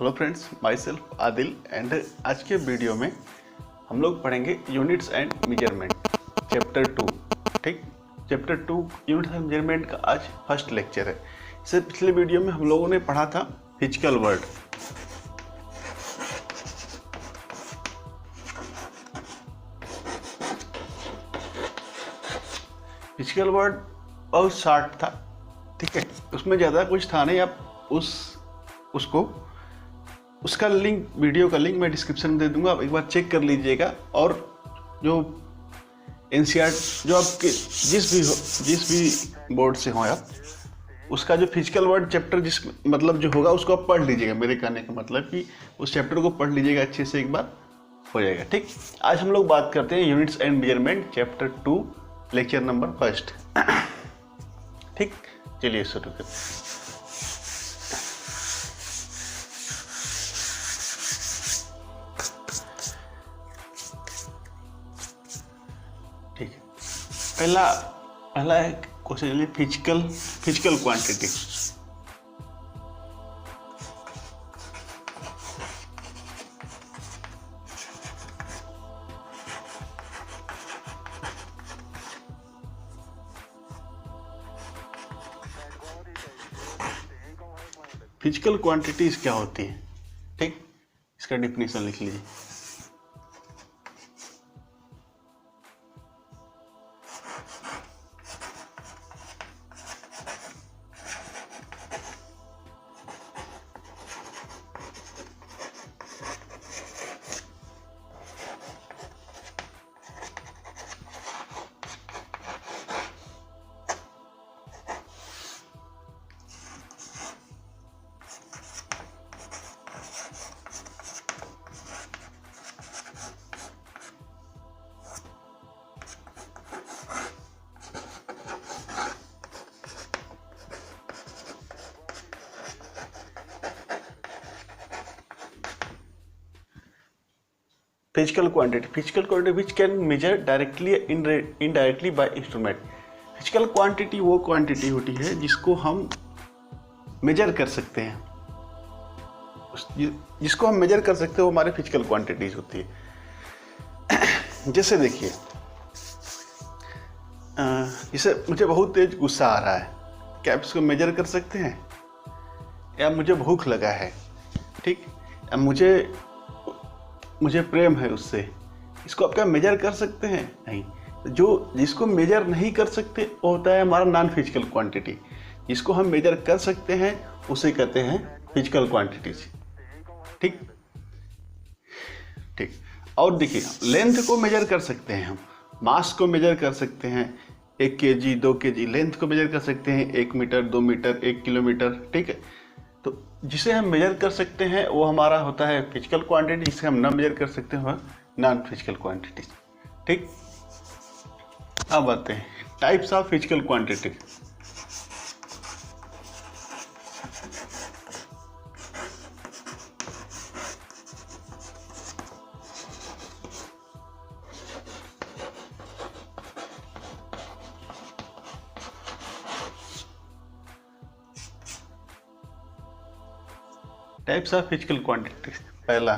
Hello friends, my self Adil and आज के video में हम लोग पढ़ेंगे यूनिट्स एंड मेजरमेंट चैप्टर 2। ठीक, चैप्टर 2 यूनिट्स एंड मेजरमेंट का आज फर्स्ट लेक्चर है। इससे पिछले वीडियो में हम लोगों ने पढ़ा था फिजिकल वर्ड। फिजिकल वर्ड बहुत शॉर्ट था, ठीक है, उसमें ज़्यादा कुछ था नहीं। आप उसका लिंक, वीडियो का लिंक मैं डिस्क्रिप्शन में दे दूंगा, आप एक बार चेक कर लीजिएगा। और जो एनसीईआरटी जो आपके जिस भी बोर्ड से हो आप, उसका जो फिजिकल वर्ड चैप्टर मतलब जो होगा उसको आप पढ़ लीजिएगा। मेरे कहने का मतलब कि उस चैप्टर को पढ़ लीजिएगा अच्छे से, एक बार हो जाएगा। ठीक, आज हम लोग बात करते हैं units and measurement chapter 2 lecture number first. ठीक, चलिए शुरू करते हैं। ठीक है, पहला क्वेश्चन है फिजिकल क्वांटिटी। फिजिकल क्वांटिटीज क्या होती है? ठीक, इसका डिफिनेशन लिख लीजिए। Physical quantity which can measure directly indirectly bye instrument. Physical quantity वो क्वांटिटी होती है जिसको हम मेजर कर सकते हैं। जिसको हम मेजर कर सकते हैं वो हमारे फिजिकल क्वांटिटीज होती है। जैसे देखिए, जैसे मुझे बहुत तेज गुस्सा आ रहा है, क्या आप इसको मेजर कर सकते हैं? या मुझे भूख लगा है, ठीक, या मुझे प्रेम है उससे, इसको आप क्या मेजर कर सकते हैं? नहीं। जिसको मेजर नहीं कर सकते वो होता है हमारा नॉन फिजिकल क्वांटिटी। जिसको हम मेजर कर सकते हैं उसे कहते हैं फिजिकल क्वांटिटीज। ठीक ठीक। और देखिए, लेंथ को मेजर कर सकते हैं हम, मास को मेजर कर सकते हैं, 1 kg 2 kg लेंथ को मेजर कर सकते हैं, 1 मीटर 2 मीटर 1 किलोमीटर। ठीक है, तो जिसे हम मेजर कर सकते हैं वो हमारा होता है फिजिकल क्वांटिटी, जिसे हम ना मेजर कर सकते हैं वह नॉन फिजिकल क्वांटिटी। ठीक, अब आते हैं types of physical quantity. Types of physical quantity, पहला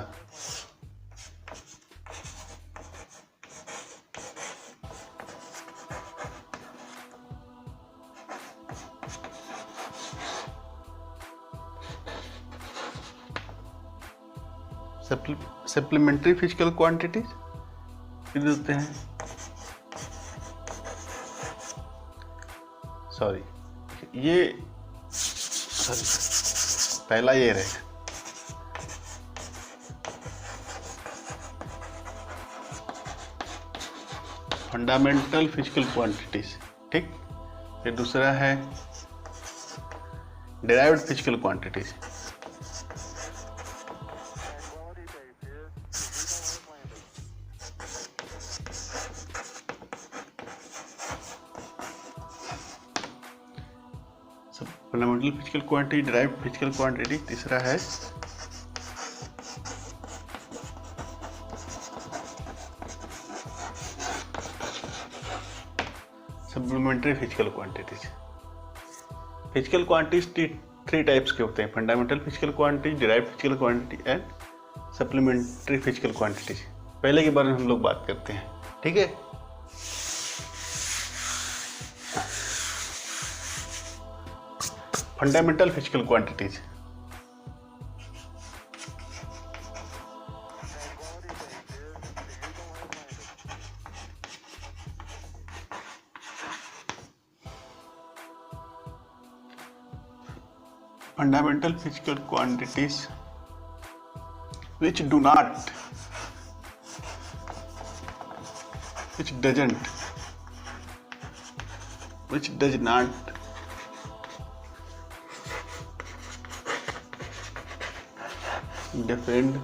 सप्लीमेंट्री फिजिकल क्वांटिटीज देते हैं। पहला ये रहेगा। Fundamental physical quantities. ठीक, फिर दूसरा है derived physical quantities. Fundamental physical quantity, derived physical quantity. तीसरा है supplementary physical quantities. Physical quantity 3 types के होते हैं, fundamental physical quantity, derived physical quantity and supplementary physical quantities. पहले के बारे में हम लोग बात करते हैं, ठीक है। Fundamental physical quantities, fundamental physical quantities which does not depend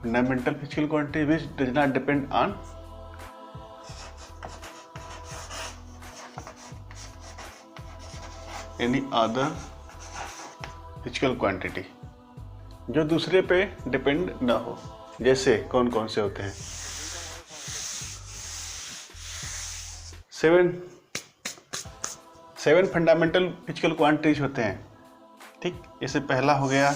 fundamental physical quantity which does not depend on any other physical quantity, जो दूसरे पे डिपेंड ना हो। जैसे कौन कौन से होते हैं? 7 फंडामेंटल फिजिकल क्वांटिटीज होते हैं, ठीक। इससे पहला हो गया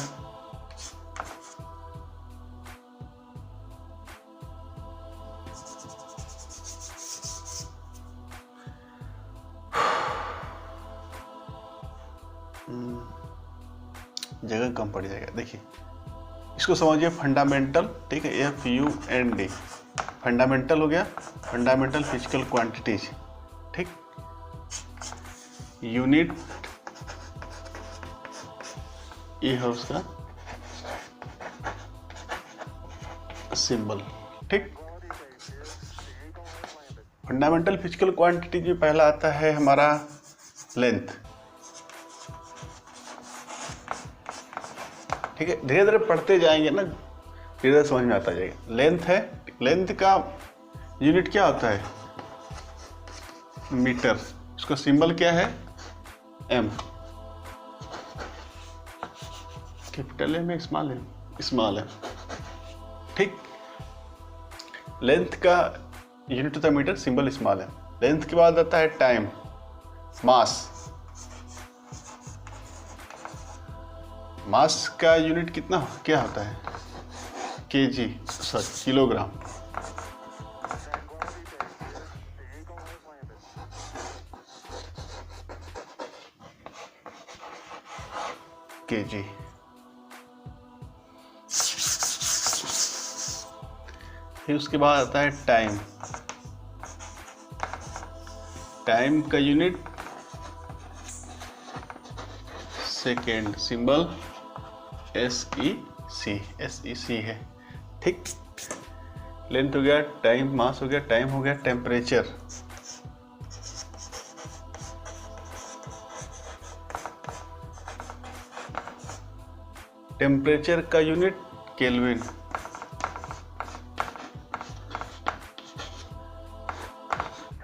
जगह कम पड़ जाएगा, देखिए इसको समझिए फंडामेंटल, ठीक है, FUND फंडामेंटल हो गया, फंडामेंटल फिजिकल क्वांटिटीज, ठीक। यूनिट ये है उसका सिंबल, ठीक। फंडामेंटल फिजिकल क्वांटिटी में पहला आता है हमारा लेंथ, ठीक है। धीरे धीरे पढ़ते जाएंगे ना, धीरे धीरे समझ में आता जाएगा। लेंथ है, लेंथ का यूनिट क्या होता है? मीटर। इसका सिंबल क्या है? M। कैपिटल M है, स्मॉल है? स्मॉल है, ठीक। लेंथ का यूनिट होता है मीटर, सिंबल स्मॉल है। लेंथ के बाद आता है टाइम, मास। मास का यूनिट कितना क्या होता है? KG, sorry kilogram. केजी। फिर उसके बाद आता है टाइम। टाइम का यूनिट सेकेंड, सिंबल SEC है, ठीक। लेंथ हो गया, टाइम, मास हो गया, टाइम हो गया, टेम्परेचर। टेम्परेचर का यूनिट केल्विन।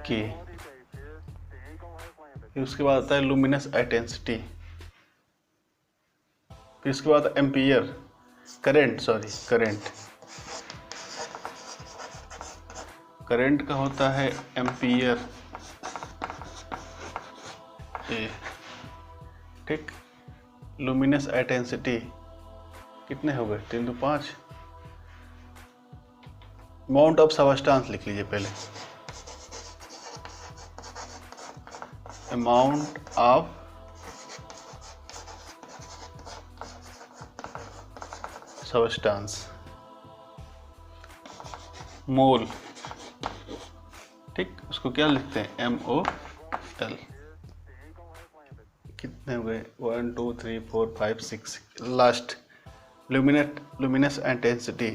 के। फिर उसके बाद आता है लुमिनस इंटेंसिटी। फिर इसके बाद ampere, current, sorry current. Current का होता है एम्पियर ए, ठीक। लुमिनस इंटेंसिटी कितने हो गए? 3 to 5। अमाउंट ऑफ सबस्टेंस लिख लीजिए पहले, अमाउंट ऑफ सबस्टेंस, मोल, ठीक। उसको क्या लिखते हैं? MOL। कितने हो गए? 1 2 3 4 5 6। लास्ट लुमिनस इंटेंसिटी,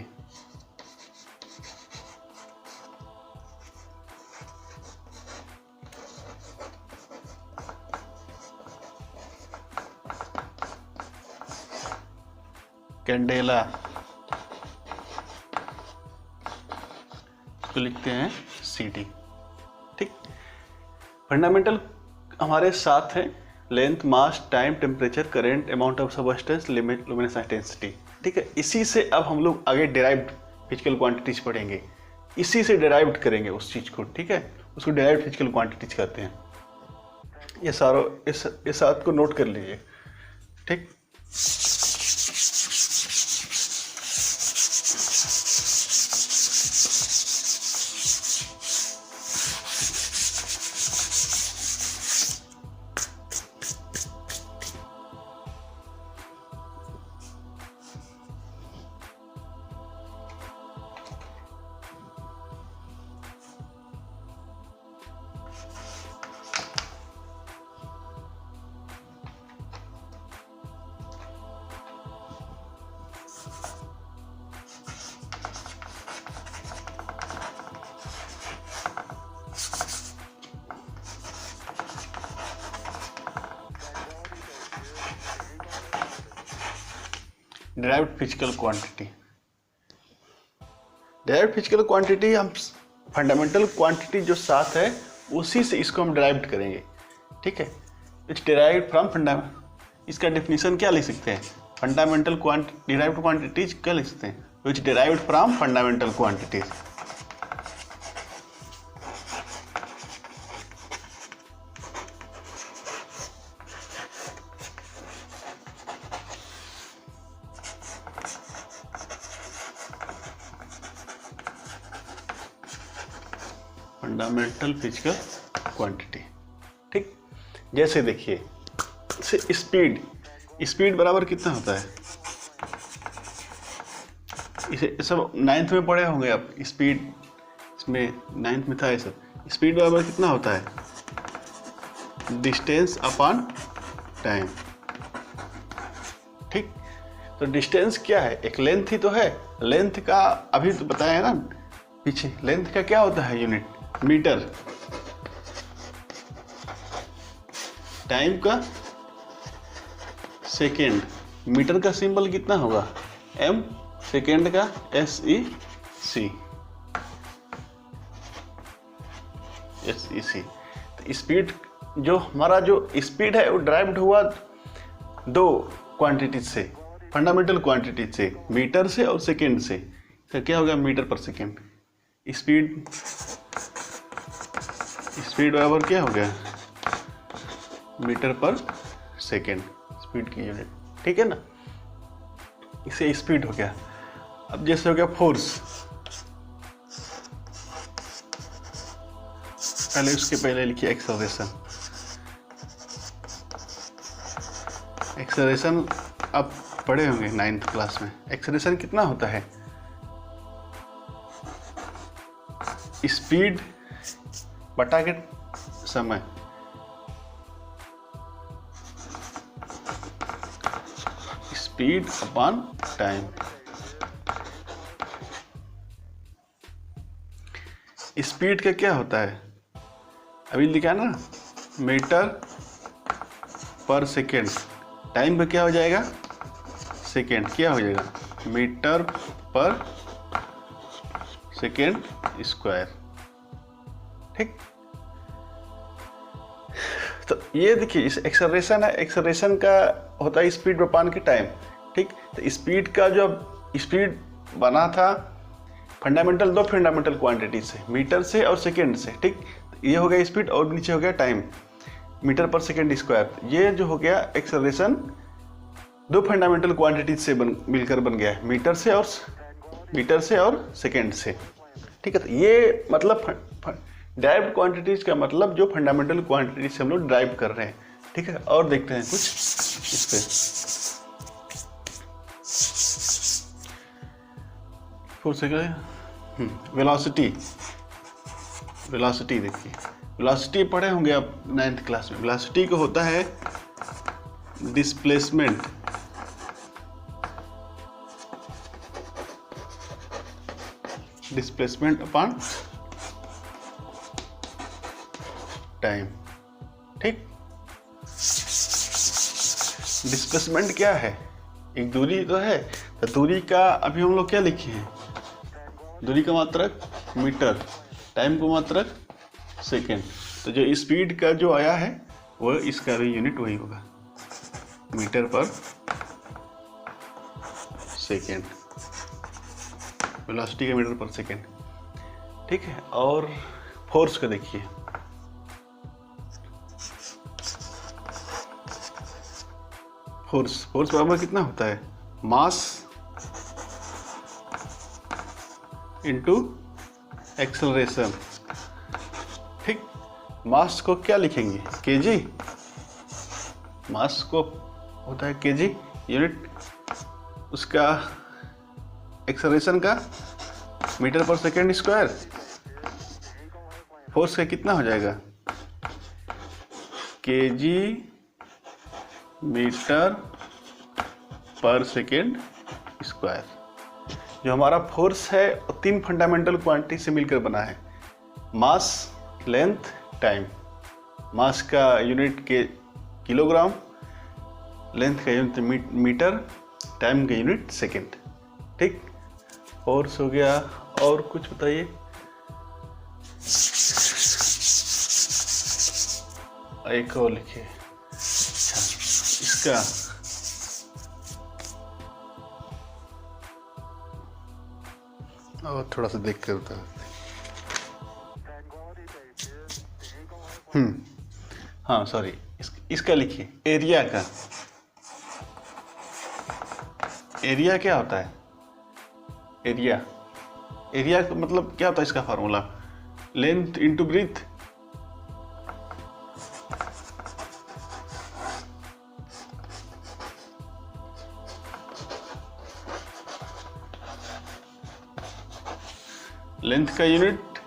कैंडेला, इसको लिखते हैं CD, ठीक। फंडामेंटल हमारे साथ है length, mass, time, temperature, current, amount of substance, limit, luminous intensity, ठीक है। इसी से अब हम लोग आगे डिराइव्ड फिजिकल क्वांटिटीज पढ़ेंगे, इसी से डिराइव्ड करेंगे उस चीज को, ठीक है। उसको डिराइव्ड फिजिकल क्वांटिटीज कहते हैं। ये सारों इस बात को नोट कर लीजिए, ठीक। Derived physical quantity, derived physical quantity हम फंडामेंटल क्वांटिटी जो साथ है उसी से इसको हम डिराइव्ड करेंगे, ठीक है। इट्स डिराइव्ड फ्रॉम फंडामेंटल, इसका डेफिनेशन क्या लिख सकते हैं, फंडामेंटल डिराइव्ड क्वांटिटीज क्या लिख सकते हैं, which derived from fundamental quantities. Fundamental physical quantity, ठीक। जैसे देखिए स्पीड बराबर कितना होता है, इसे सब 9th में पढ़े होंगे आप, स्पीड इसमें 9th में था ये सब। स्पीड बराबर कितना होता है, डिस्टेंस अपॉन टाइम, ठीक। तो डिस्टेंस क्या है, एक लेंथ ही तो है, लेंथ का अभी तो बताया ना पीछे, लेंथ का क्या होता है यूनिट, मीटर, टाइम का सेकेंड, मीटर का सिंबल कितना होगा m, सेकेंड का SEC, तो स्पीड जो हमारा जो स्पीड है वो ड्राइव्ड हुआ दो क्वांटिटीज से, फंडामेंटल क्वांटिटीज से, मीटर से और सेकेंड से। तो क्या हो गया, मीटर पर सेकेंड। स्पीड बराबर क्या हो गया, मीटर पर सेकेंड, स्पीड की यूनिट, ठीक है ना। इसे स्पीड हो गया। अब जैसे हो गया फोर्स, पहले उसके पहले लिखिए एक्सेलरेशन। एक्सेलरेशन आप पढ़े होंगे 9th क्लास में। एक्सेलरेशन कितना होता है, स्पीड बटा के समय, स्पीड अपॉन टाइम। स्पीड का क्या होता है, अभी लिखा ना, मीटर पर सेकेंड, टाइम का क्या हो जाएगा, सेकेंड, क्या हो जाएगा, मीटर पर सेकेंड स्क्वायर, ठीक। तो ये देखिए इस एक्सेलरेशन है, एक्सेलरेशन का होता है स्पीड अपॉन के टाइम, ठीक। तो स्पीड का जो स्पीड बना था फंडामेंटल, दो फंडामेंटल क्वांटिटी से, मीटर से और सेकेंड से, ठीक। ये हो गया स्पीड और नीचे हो गया टाइम, मीटर पर सेकेंड स्क्वायर। ये जो हो गया एक्सेलरेशन दो फंडामेंटल क्वांटिटीज से मिलकर बन गया है, मीटर से और सेकेंड से, ठीक है। तो ये मतलब ड्राइव्ड क्वांटिटीज का मतलब जो फंडामेंटल क्वांटिटीज से हम लोग ड्राइव कर रहे हैं, ठीक है। और देखते हैं कुछ इस पे वेलोसिटी देखिए, वेलोसिटी पढ़े होंगे आप 9th क्लास में। वेलोसिटी को होता है डिस्प्लेसमेंट, अपॉन टाइम, ठीक। डिस्प्लेसमेंट क्या है, एक दूरी तो है, तो दूरी का अभी हम लोग क्या लिखे हैं, दूरी का मात्रक मीटर, टाइम को मात्रक सेकेंड। तो जो स्पीड का जो आया है वो इसका भी यूनिट वही होगा, मीटर पर सेकेंड, वेलोसिटी का मीटर पर सेकेंड, ठीक है। और फोर्स का देखिए, फोर्स बराबर कितना होता है, मास इंटू एक्सेलरेशन। ठीक, मास को क्या लिखेंगे, केजी, मास को होता है केजी यूनिट, उसका एक्सेलरेशन का मीटर पर सेकेंड स्क्वायर, फोर्स का कितना हो जाएगा, केजी मीटर पर सेकेंड स्क्वायर। जो हमारा फोर्स है वो 3 फंडामेंटल क्वांटिटी से मिलकर बना है, मास, लेंथ, टाइम। मास का यूनिट के किलोग्राम, लेंथ का यूनिट मीटर, टाइम का यूनिट सेकेंड। ठीक, फोर्स हो गया। और कुछ बताइए, एक और लिखिए। अच्छा, इसका और थोड़ा सा देख कर बता। हाँ सॉरी, इसका लिखिए, एरिया का। एरिया क्या होता है, एरिया का मतलब क्या होता है, इसका formula length into breadth. Length का यूनिट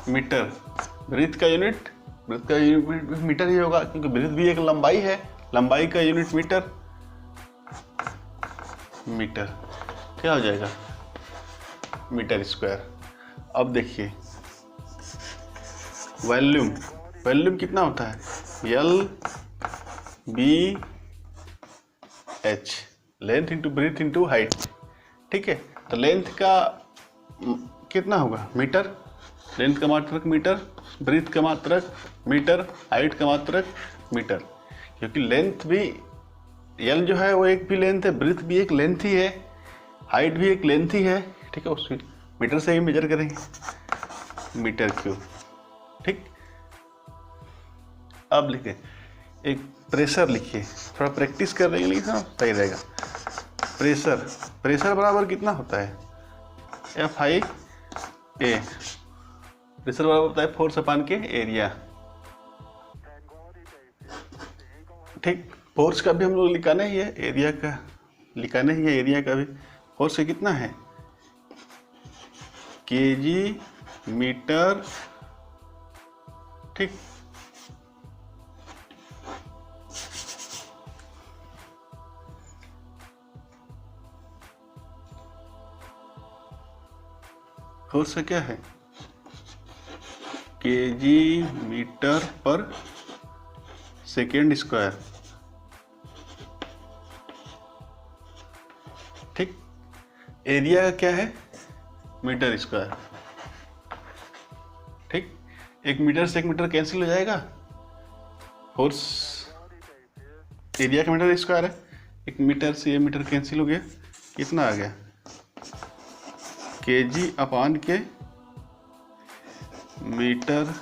मीटर, ब्रीथ का यूनिट मीटर ही होगा, क्योंकि ब्रीथ भी एक लंबाई है, लंबाई का यूनिट मीटर क्या हो जाएगा, मीटर स्क्वायर। अब देखिए वॉल्यूम कितना होता है, L B H, length into breadth into height. ठीक है, तो लेंथ का कितना होगा, मीटर, लेंथ का मात्रक मीटर, ब्रीथ का मात्रक मीटर, हाइट का मात्रक मीटर। क्योंकि लेंथ भी L जो है वो एक भी लेंथ है, ब्रीथ भी एक लेंथ ही है, हाइट भी एक लेंथ ही है। ठीक है, उसको मीटर से ही मेजर करेंगे, मीटर क्यूब। ठीक, अब लिखे एक प्रेशर लिखिए, थोड़ा प्रैक्टिस कर रहे हैं लेकिन हाँ सही रहेगा। प्रेशर बराबर कितना होता है, FI A, प्रेशर बराबर होता है फोर्स अपान के एरिया। ठीक, फोर्स का भी हम लोग लिखाना ही है, एरिया का लिखाना ही है, एरिया का भी। फोर्स से कितना है, केजी मीटर। ठीक, फोर्स से क्या है, केजी मीटर पर सेकेंड स्क्वायर। ठीक, एरिया का क्या है, मीटर स्क्वायर। ठीक, एक मीटर से एक मीटर कैंसिल हो जाएगा, फोर्स एरिया का मीटर स्क्वायर है, एक मीटर से ये मीटर कैंसिल हो गया, कितना आ गया, केजी अपान के मीटर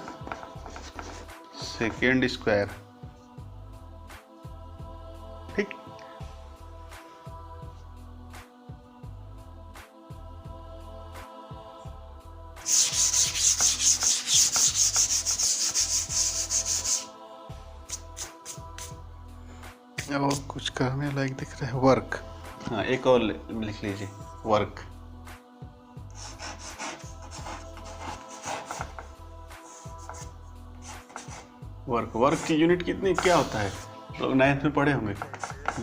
सेकेंड स्क्वायर। ठीक, अब कुछ करने लायक दिख रहा है, वर्क। हाँ, एक और लिख लीजिए, वर्क। वर्क की यूनिट कितनी क्या होता है, लोग 9th में पढ़े होंगे,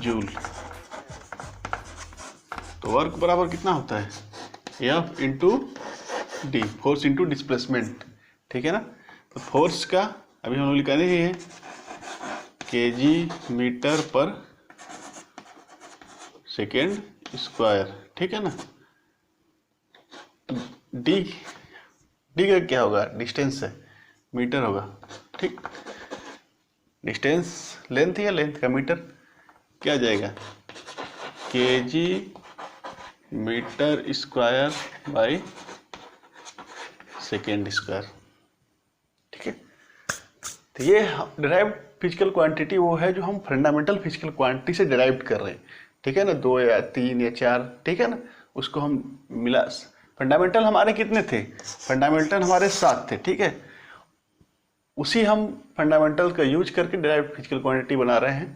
जूल। तो वर्क बराबर कितना होता है, F into D, force into displacement. ठीक है ना, तो फोर्स का अभी हम लोग लिखाने ही है, केजी मीटर पर सेकेंड स्क्वायर। ठीक है ना, डी का क्या होगा, डिस्टेंस है, मीटर होगा। ठीक, डिस्टेंस लेंथ है, लेंथ का मीटर, क्या आ जाएगा, KG metre square by second square. ठीक है, तो ये डिराइव फिजिकल क्वांटिटी वो है जो हम फंडामेंटल फिजिकल क्वांटिटी से डिराइव कर रहे हैं, ठीक है ना, 2 या 3 या 4, ठीक है ना, उसको हम मिला। फंडामेंटल हमारे कितने थे? फंडामेंटल हमारे 7 थे, ठीक है। उसी हम फंडामेंटल का यूज करके डिराइव फिजिकल क्वांटिटी बना रहे हैं,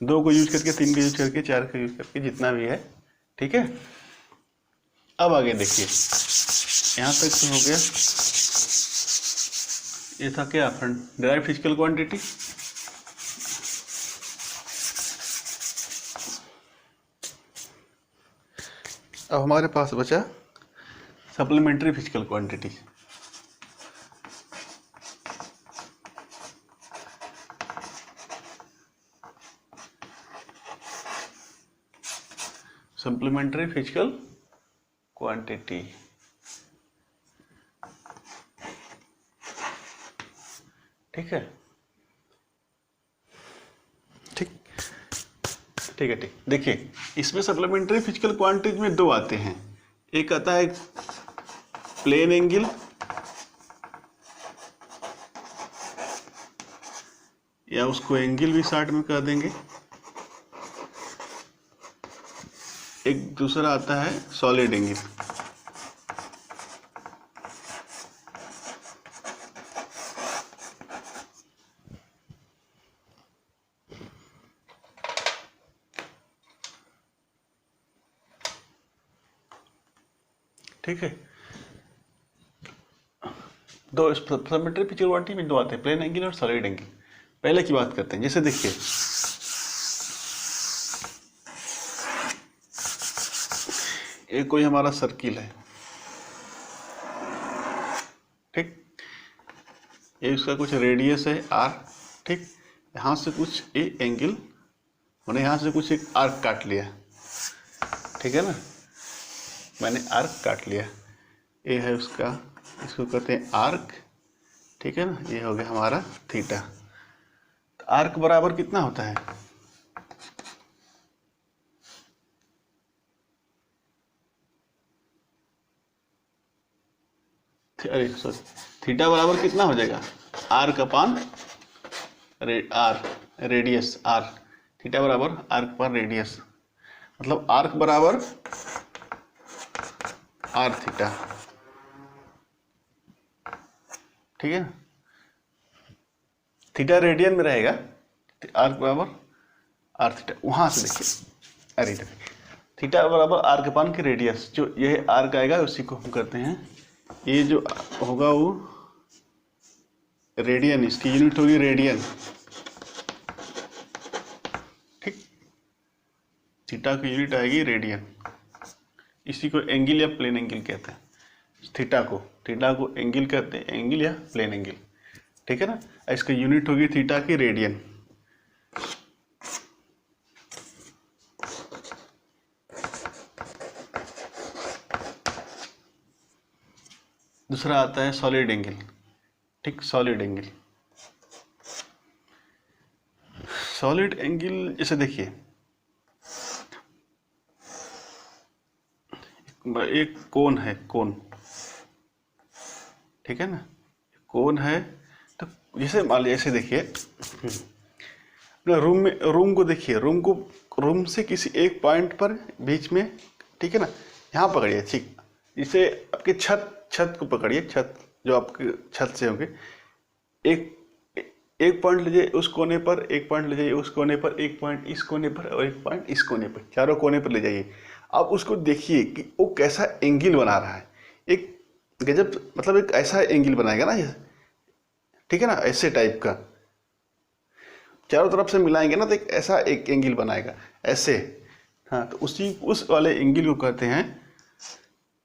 2 को यूज करके, 3 को यूज करके, 4 को यूज करके, जितना भी है, ठीक है। अब आगे देखिए, यहाँ तक तो हो गया। ये था क्या? Derive physical quantity. अब हमारे पास बचा supplementary physical quantity. Supplementary physical quantity, ठीक है, ठीक, ठीक है, ठीक। देखिए, इसमें सप्लीमेंट्री फिजिकल क्वांटिटी में 2 आते हैं। एक आता है प्लेन एंगल, या उसको एंगल भी शॉर्ट में कर देंगे। एक दूसरा आता है सॉलिड एंगल। ठीक है, 2 सप्लीमेंट्री फिजिकल क्वांटिटी में 2 आते हैं, प्लेन एंगल और सॉलिड एंगल। पहले की बात करते हैं। जैसे देखिए, ये कोई हमारा सर्किल है, ठीक, ये उसका कुछ रेडियस है r, ठीक। यहाँ से कुछ ए एंगल, मैंने यहाँ से कुछ एक आर्क काट लिया, ठीक है ना, मैंने आर्क काट लिया। ये है उसका, इसको कहते हैं आर्क, ठीक है ना। ये हो गया हमारा थीटा। तो आर्क बराबर कितना होता है? अरे सॉरी, थीटा बराबर कितना हो जाएगा? Arc upon R, radius R. Theta बराबर आर्क पर रेडियस, मतलब आर्क बराबर आर थीटा, ठीक है ना। थीटा रेडियन में रहेगा, आर्क बराबर आर थीटा। वहां से देखिए, अरे थीटा बराबर आर्क अपान के रेडियस, जो ये आर्क आएगा उसी को हम करते हैं, ये जो होगा वो रेडियन, इसकी यूनिट होगी रेडियन, ठीक। थीटा की यूनिट आएगी रेडियन। इसी को एंगल या प्लेन एंगल कहते हैं। थीटा को एंगल कहते हैं, एंगल या प्लेन एंगल, ठीक है ना। इसकी यूनिट होगी थीटा की रेडियन। दूसरा आता है सॉलिड एंगल, ठीक। सॉलिड एंगल, सॉलिड एंगल जैसे देखिए, एक कोन है, कोन, ठीक है ना, कोन है। तो जैसे मान लीजिए, ऐसे देखिए, रूम में, रूम को देखिए, रूम से किसी एक पॉइंट पर बीच में, ठीक है ना, यहाँ पकड़िए, ठीक। इसे आपके छत को पकड़िए, छत जो आपके छत से होंगे, एक पॉइंट लीजिए उस कोने पर, एक पॉइंट ले जाइए उस कोने पर, एक पॉइंट इस कोने पर और एक पॉइंट इस कोने पर, चारों कोने पर ले जाइए। अब उसको देखिए कि वो कैसा एंगल बना रहा है। एक गजब, मतलब एक ऐसा एंगल बनाएगा ना ये, ठीक है ना, ऐसे टाइप का, चारों तरफ से मिलाएंगे ना तो एक ऐसा एक एंगल बनाएगा ऐसे। हाँ, तो उस वाले एंगल को कहते हैं,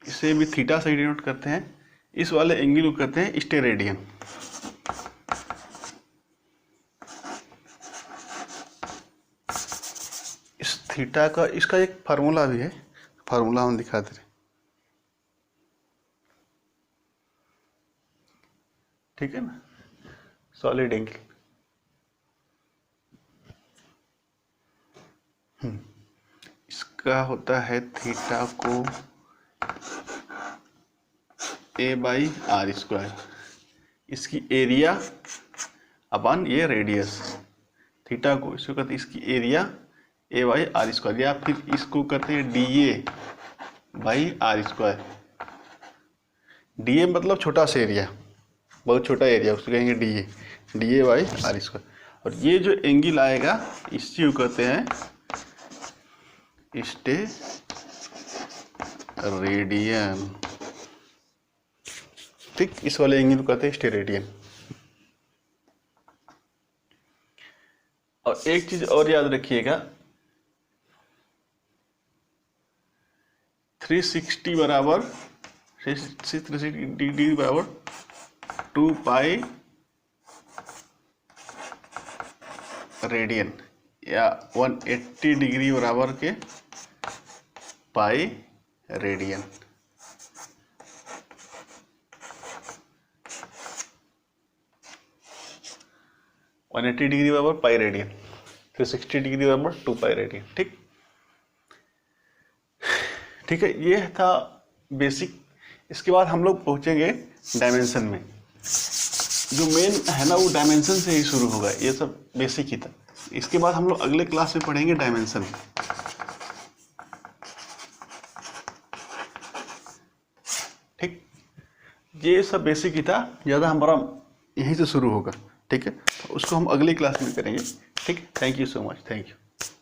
इसे भी थीटा से डिनोट करते हैं, इस वाले एंगल को कहते हैं स्टेरेडियन। इस थीटा का, इसका एक फार्मूला भी है, फार्मूला हम दिखा दे रहे, ठीक है ना। सॉलिड एंगल, इसका होता है थीटा को a/r², इसकी एरिया अपान ये रेडियस, थीटा को इसको कहते हैं इसकी area A by R square, या फिर इसको कहते हैं D A by R square. D A मतलब छोटा सा एरिया, बहुत छोटा एरिया, उसको कहेंगे D A by R square. और ये जो एंगल आएगा इसी को कहते हैं स्टेरेडियन। ठीक, इस वाले एंगल को कहते हैं स्टेरेडियन। और एक चीज और याद रखिएगा, 360 बराबर 360 डिग्री बराबर 2 पाई रेडियन, या 180 डिग्री बराबर के पाई रेडियन। वन 180 डिग्री बराबर पाई रेडियन, 360 डिग्री बराबर 2 पाई रेडियन। ठीक ठीक है, ये था बेसिक। इसके बाद हम लोग पहुंचेंगे डायमेंशन में। जो मेन है ना वो डायमेंशन से ही शुरू होगा, ये सब बेसिक ही था। इसके बाद हम लोग अगले क्लास में पढ़ेंगे डायमेंशन। ठीक, ये सब बेसिक ही था, ज़्यादा हमारा यहीं से शुरू होगा। ठीक है, उसको हम अगली क्लास में करेंगे। ठीक, thank you so much, thank you.